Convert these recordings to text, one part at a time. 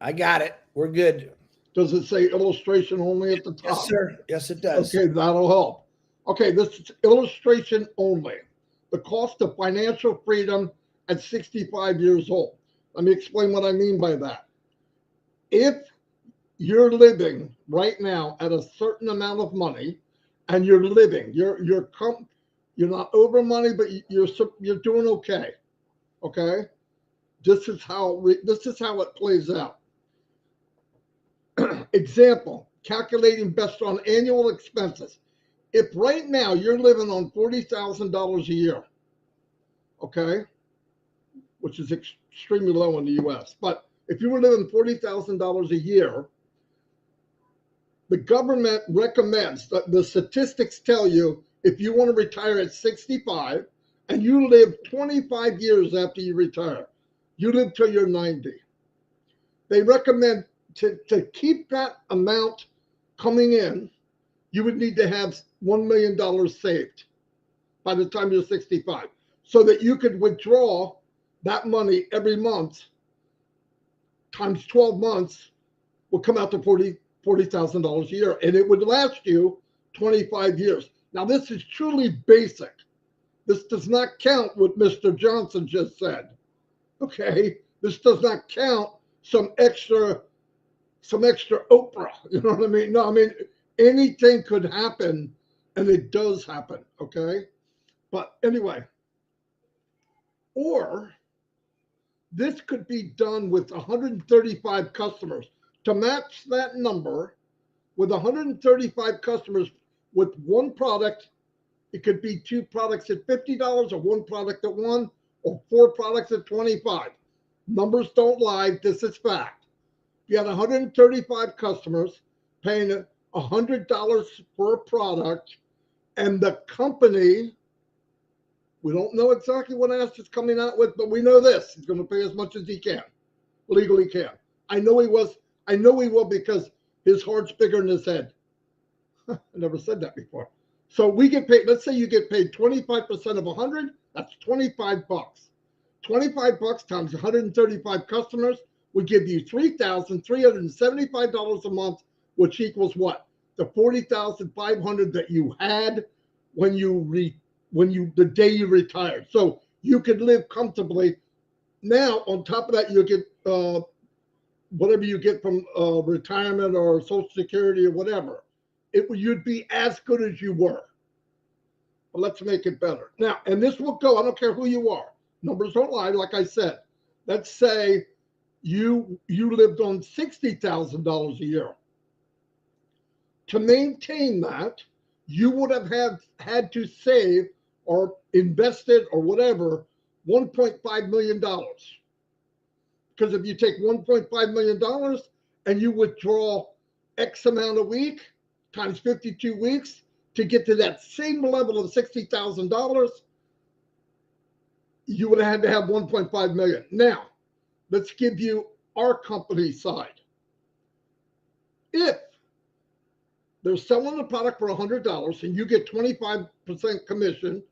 I got it. We're good. Does it say illustration only at the Yes, top? sir. Yes, it does. Okay, that'll help. Okay, this is illustration only. The cost of financial freedom at 65 years old. Let me explain what I mean by that. If you're living right now at a certain amount of money, and you're living, you're not over money, but you're doing okay. Okay, this is how it plays out. Example: calculating best on annual expenses. If right now you're living on $40,000 a year, okay, which is extremely low in the U.S., but if you were living $40,000 a year, the government recommends that the statistics tell you if you want to retire at 65 and you live 25 years after you retire, you live till you're 90. They recommend to keep that amount coming in, you would need to have $1 million saved by the time you're 65 so that you could withdraw that money every month times 12 months will come out to $40,000 a year, and it would last you 25 years. Now, this is truly basic. This does not count what Mr. Johnson just said. Okay, this does not count some extra Oprah. You know what I mean? No, I mean anything could happen, and it does happen. Okay, but anyway, or this could be done with 135 customers. To match that number with 135 customers with one product, it could be two products at $50 or one product at $1 or four products at $25. Numbers don't lie. This is fact. You had 135 customers paying $100 for a product, and the company, we don't know exactly what ass is coming out with, but we know this: he's going to pay as much as he can, legally can. I know he will because his heart's bigger than his head. I never said that before. So we get paid. Let's say you get paid 25% of 100. That's 25 bucks. 25 bucks times 135 customers would give you $3,375 a month, which equals what? The 40,500 that you had when the day you retired. So you could live comfortably. Now, on top of that, you get whatever you get from retirement or Social Security or whatever. You'd be as good as you were. But let's make it better. Now, and this will go, I don't care who you are. Numbers don't lie, like I said. Let's say you lived on $60,000 a year. To maintain that, you would have had to save or invested or whatever $1.5 million. Because if you take $1.5 million and you withdraw X amount a week times 52 weeks to get to that same level of $60,000, you would have had to have 1.5 million. Now, let's give you our company side. If they're selling the product for $100 and you get 25% commission,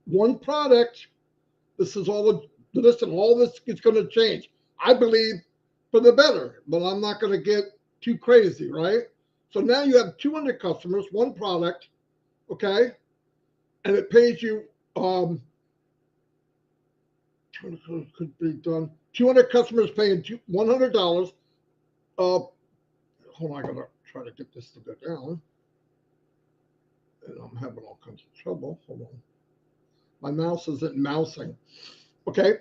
one product, all this is going to change. I believe for the better, but I'm not going to get too crazy, right? So now you have 200 customers, one product, okay? And it pays you, could be done. 200 customers paying $100. Hold on, I got to try to get this to go down. And I'm having all kinds of trouble. Hold on. My mouse isn't mousing. Okay.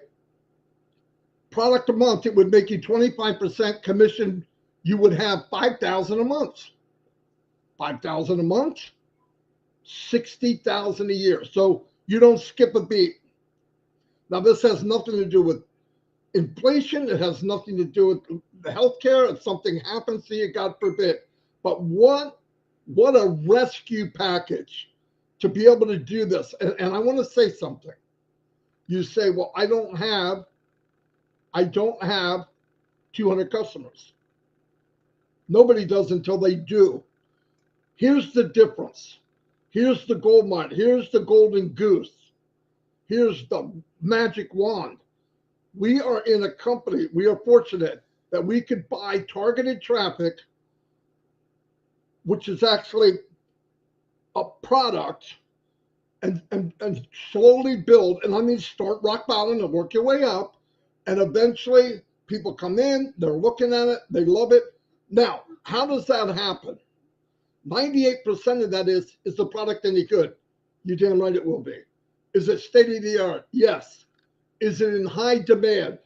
Product a month, it would make you 25% commission. You would have 5,000 a month. 5,000 a month, 60,000 a year. So you don't skip a beat. Now, this has nothing to do with inflation. It has nothing to do with the healthcare. If something happens to you, God forbid. But what a rescue package to be able to do this. And I want to say something. You say, well, I don't have 200 customers. Nobody does until they do. Here's the difference. Here's the gold mine. Here's the golden goose. Here's the magic wand. We are in a company. We are fortunate that we could buy targeted traffic, which is actually a product, and slowly build. And I mean, start rock bottom and work your way up. And eventually people come in, they're looking at it, they love it. Now, how does that happen? 98% of that is the product any good? You damn right it will be. Is it state of the art? Yes. Is it in high demand?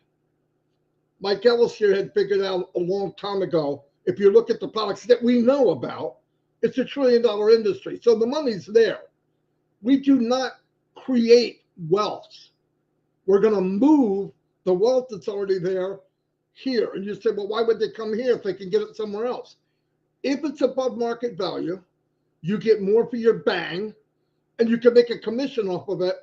Mike Ellis here had figured out a long time ago, if you look at the products that we know about, it's $1 trillion industry. So the money's there. We do not create wealth. We're going to move the wealth that's already there here. And you say, well, why would they come here if they can get it somewhere else? If it's above market value, you get more for your bang, and you can make a commission off of it.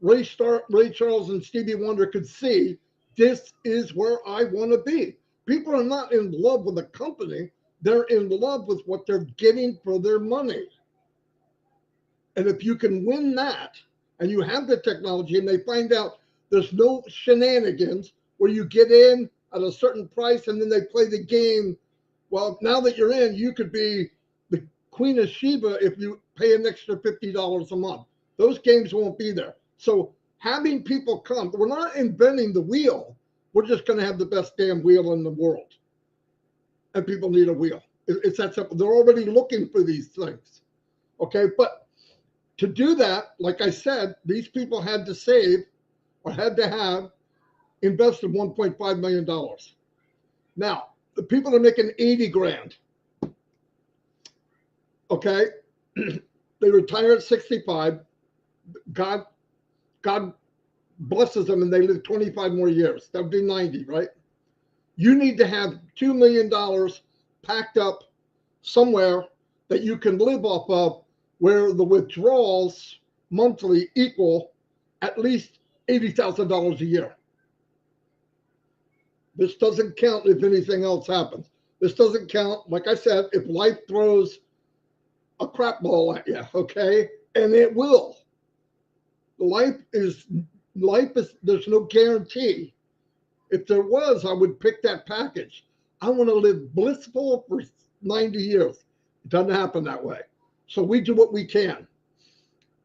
Ray Charles and Stevie Wonder could see, this is where I want to be. People are not in love with a company. They're in love with what they're getting for their money. And if you can win that, and you have the technology, and they find out there's no shenanigans where you get in at a certain price and then they play the game. Well, now that you're in, you could be the Queen of Sheba if you pay an extra $50 a month. Those games won't be there. So having people come, we're not inventing the wheel. We're just going to have the best damn wheel in the world. And people need a wheel. It's that simple. They're already looking for these things. Okay, but to do that, like I said, these people had to save or had to have invested $1.5 million. Now, the people are making 80 grand. Okay, they retire at 65. God blesses them and they live 25 more years. That would be 90, right? You need to have $2 million packed up somewhere that you can live off of, where the withdrawals monthly equal at least $80,000 a year. This doesn't count if anything else happens. This doesn't count, like I said, if life throws a crap ball at you, okay? And it will. Life is, there's no guarantee. If there was, I would pick that package. I want to live blissful for 90 years. It doesn't happen that way. So we do what we can.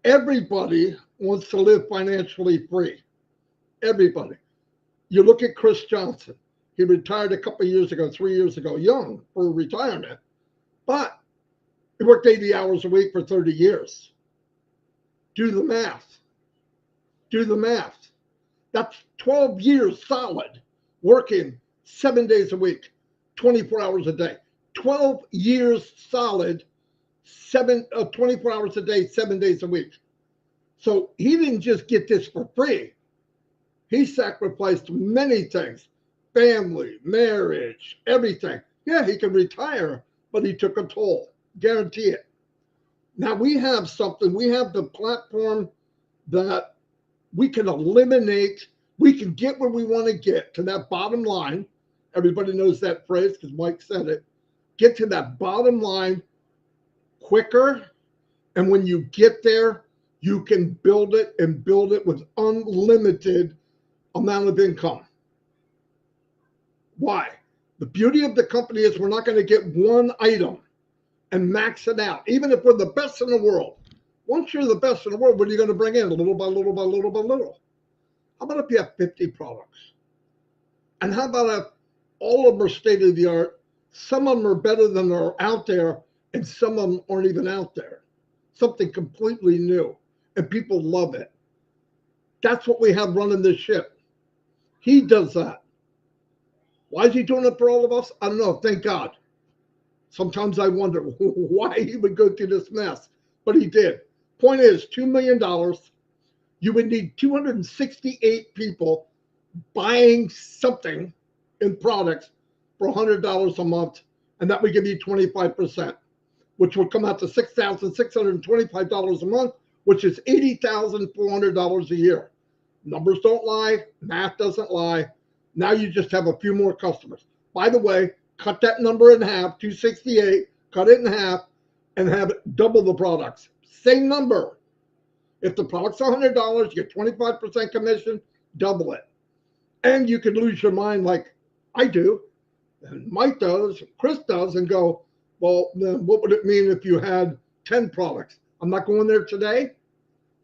Everybody wants to live financially free. Everybody. You look at Chris Johnson. He retired a couple of years ago, 3 years ago, young for retirement. But he worked 80 hours a week for 30 years. Do the math. Do the math. That's 12 years solid, working 7 days a week, 24 hours a day. 12 years solid, 24 hours a day, 7 days a week. So he didn't just get this for free. He sacrificed many things, family, marriage, everything. Yeah, he can retire, but he took a toll, guarantee it. Now we have something, we have the platform that we can eliminate, we can get where we want to get to that bottom line. Everybody knows that phrase because Mike said it. Get to that bottom line quicker. And when you get there, you can build it and build it with unlimited amount of income. Why? The beauty of the company is we're not going to get one item and max it out, even if we're the best in the world. Once you're the best in the world, what are you going to bring in? Little by little by little by little. How about if you have 50 products? And how about if all of them are state of the art? Some of them are better than are out there, and some of them aren't even out there. Something completely new, and people love it. That's what we have running this ship. He does that. Why is he doing it for all of us? I don't know. Thank God. Sometimes I wonder why he would go through this mess, but he did. Point is, $2 million, you would need 268 people buying something in products for $100 a month, and that would give you 25%, which would come out to $6,625 a month, which is $80,400 a year. Numbers don't lie. Math doesn't lie. Now you just have a few more customers. By the way, cut that number in half, 268, cut it in half, and have it double the products. Same number. If the product's $100, you get 25% commission, double it. And you could lose your mind like I do, and Mike does, Chris does, and go, well, then what would it mean if you had 10 products? I'm not going there today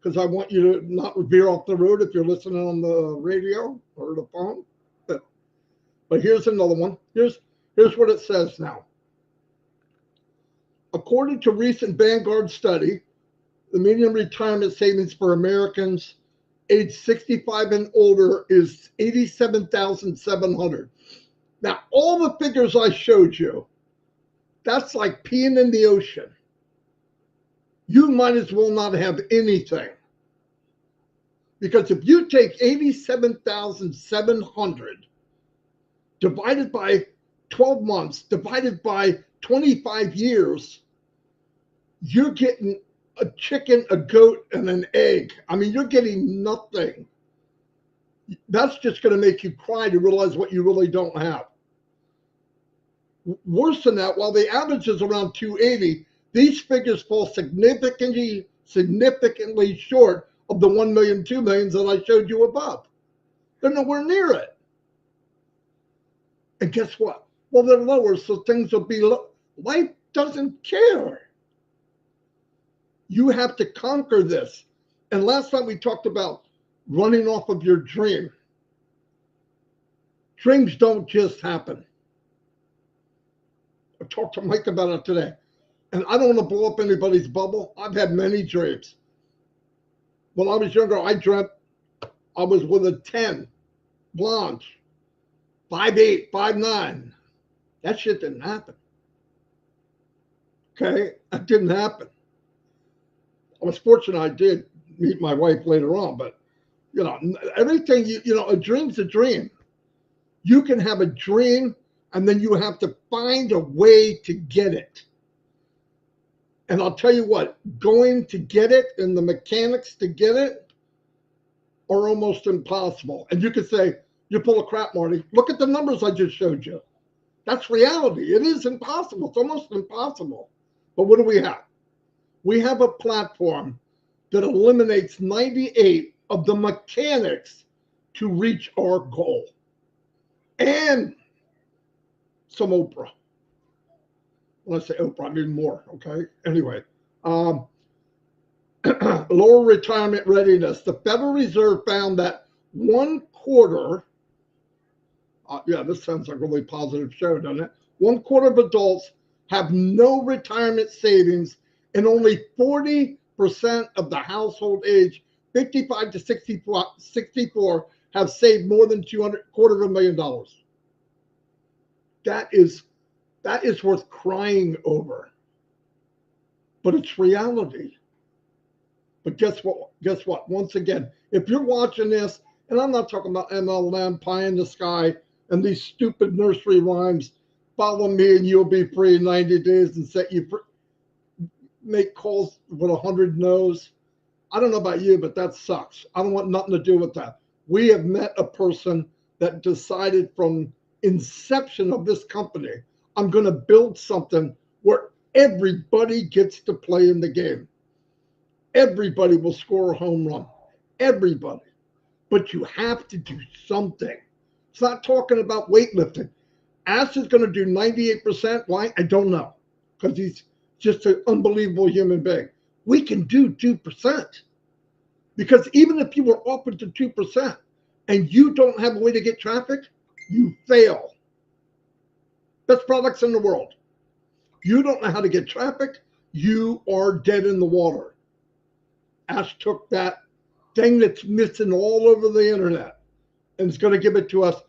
because I want you to not veer off the road if you're listening on the radio or the phone. But here's another one. Here's what it says now. According to recent Vanguard study, the median retirement savings for Americans age 65 and older is $87,700. Now, all the figures I showed you, that's like peeing in the ocean. You might as well not have anything. Because if you take 87,700 divided by 12 months, divided by 25 years, you're getting a chicken, a goat, and an egg. I mean, you're getting nothing. That's just going to make you cry to realize what you really don't have. Worse than that, while the average is around 280, these figures fall significantly short of the 1 million, 2 million that I showed you above. They're nowhere near it. And guess what? Well, they're lower, so things will be low. Life doesn't care. You have to conquer this. And last time we talked about running off of your dream. Dreams don't just happen. I talked to Mike about it today. And I don't want to blow up anybody's bubble. I've had many dreams. When I was younger, I dreamt I was with a 10, blonde, 5'8", 5'9". That shit didn't happen. Okay? That didn't happen. I was fortunate I did meet my wife later on, but, you know, everything, you know, a dream's a dream. You can have a dream, and then you have to find a way to get it. And I'll tell you what, going to get it and the mechanics to get it are almost impossible. And you could say, you're full of crap, Marty. Look at the numbers I just showed you. That's reality. It is impossible. It's almost impossible. But what do we have? We have a platform that eliminates 98 of the mechanics to reach our goal. And some Oprah. When I say Oprah, I mean more, okay? Anyway, lower retirement readiness. The Federal Reserve found that 1/4, yeah, this sounds like a really positive show, doesn't it? 1/4 of adults have no retirement savings, and only 40% of the household age 55 to 64 have saved more than $250,000. That is worth crying over. But it's reality. But guess what? Guess what? Once again, if you're watching this, and I'm not talking about MLM, pie in the sky, and these stupid nursery rhymes, follow me and you'll be free in 90 days and set you free. Make calls with 100 no's. I don't know about you, but that sucks. I don't want nothing to do with that. We have met a person that decided from inception of this company, I'm going to build something where everybody gets to play in the game. Everybody will score a home run. Everybody. But you have to do something. It's not talking about weightlifting. Ash is going to do 98%. Why? I don't know. Because he's just an unbelievable human being. We can do 2%. Because even if you were offered to 2% and you don't have a way to get traffic, you fail. Best products in the world. You don't know how to get traffic, you are dead in the water. Ash took that thing that's missing all over the internet and is going to give it to us